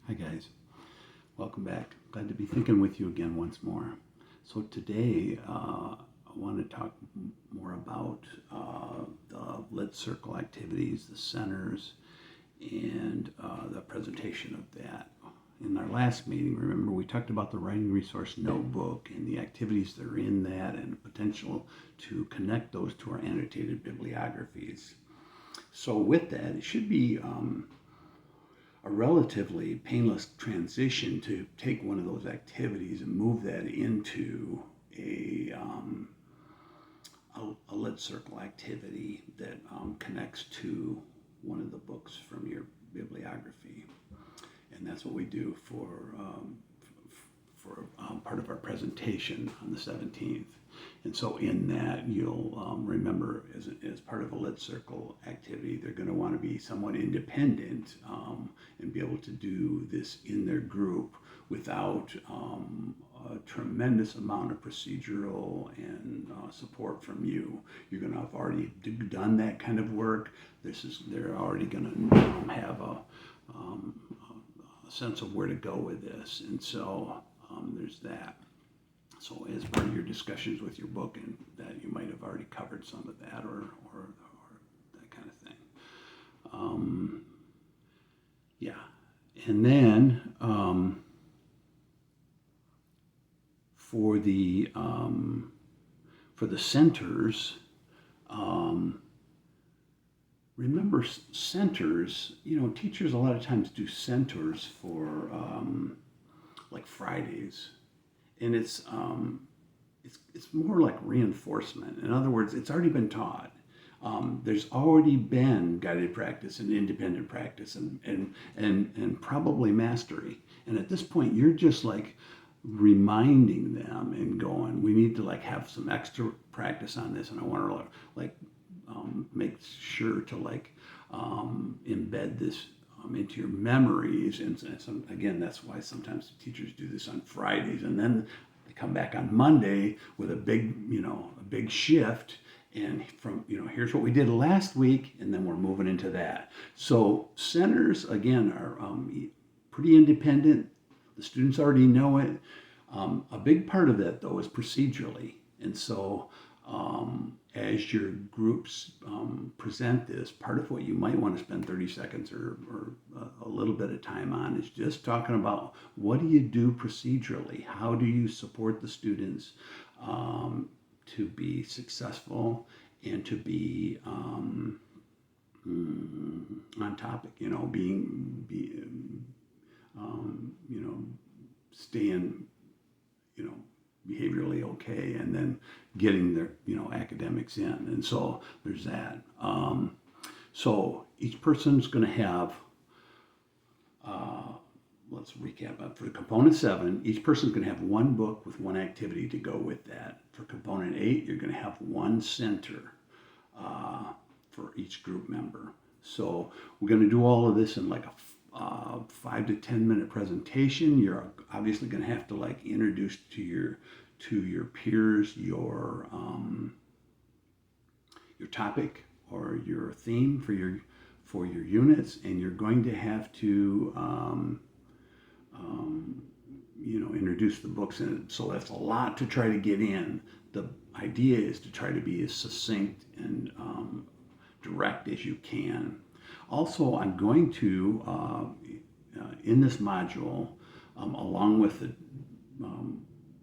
Hi guys, welcome back. Glad to be thinking with you again once more. So today I want to talk more about the Lit Circle activities, the centers, and the presentation of that. In our last meeting, remember we talked about the writing resource notebook and the activities that are in that and the potential to connect those to our annotated bibliographies. So with that, it should be a relatively painless transition to take one of those activities and move that into a lit circle activity that connects to one of the books from your bibliography. And that's what we do for part of our presentation on the 17th. And so in that, you'll remember as part of a lit circle activity, they're going to want to be somewhat independent and be able to do this in their group without a tremendous amount of procedural and support from you. You're going to have already done that kind of work. They're already going to have a sense of where to go with this. And so there's that. So as part of your discussions with your book, and that you might have already covered some of that or that kind of thing. Yeah. And then for the centers, remember centers, teachers a lot of times do centers for like Fridays. And it's more like reinforcement. In other words, it's already been taught. There's already been guided practice and independent practice and probably mastery. And at this point, you're just like reminding them and going, we need to like have some extra practice on this. And I want to like make sure to like embed this into your memories. And again, that's why sometimes teachers do this on Fridays, and then they come back on Monday with a big shift. And from, here's what we did last week, and then we're moving into that. So centers, again, are pretty independent. The students already know it. A big part of that, though, is procedurally. And so as your groups present this, part of what you might want to spend 30 seconds or a little bit of time on is just talking about what do you do procedurally? How do you support the students to be successful and to be on topic, staying, behaviorally okay, and then getting their academics in. And so there's that. So each person's going to have let's recap. For component 7, each person's going to have one book with one activity to go with that. For component 8, you're going to have one center for each group member. So we're going to do all of this in like a 5 to 10 minute presentation. You're obviously going to have to like introduce to your peers your topic or your theme for your units, and you're going to have to introduce the books in it. So that's a lot to try to get in. The idea is to try to be as succinct and direct as you can. Also, I'm going to, in this module, along with the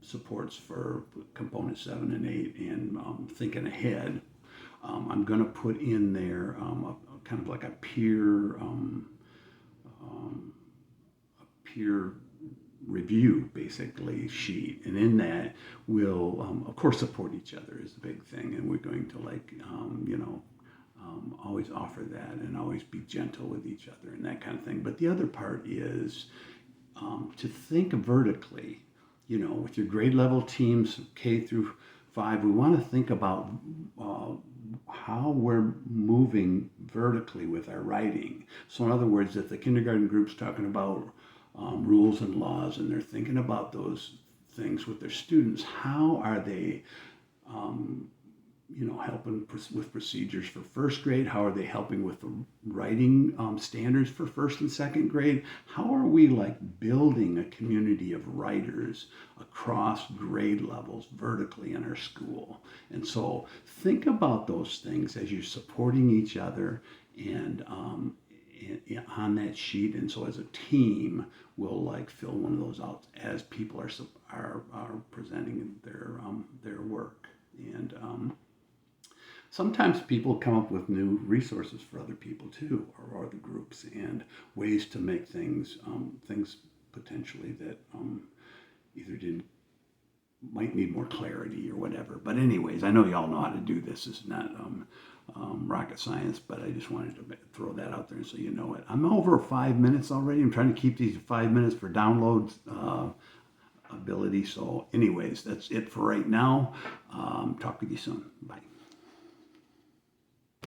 supports for component 7 and 8 and thinking ahead, I'm going to put in there kind of like a peer review, basically, sheet. And in that, we'll, of course, support each other is the big thing. And we're going to always offer that and always be gentle with each other and that kind of thing. But the other part is to think vertically, with your grade level teams, K through 5, we want to think about how we're moving vertically with our writing. So in other words, if the kindergarten group's talking about rules and laws and they're thinking about those things with their students, how are they helping with procedures for first grade? How are they helping with the writing standards for first and second grade? How are we like building a community of writers across grade levels vertically in our school? And so think about those things as you're supporting each other and on that sheet. And so as a team, we'll like fill one of those out as people are presenting their work. And sometimes people come up with new resources for other people too, or other groups, and ways to make things potentially that either didn't might need more clarity or whatever. But anyways, I know y'all know how to do this. It's not rocket science, but I just wanted to throw that out there so you know it. I'm over 5 minutes already. I'm trying to keep these 5 minutes for download ability. So anyways, that's it for right now. Talk with you soon. Bye.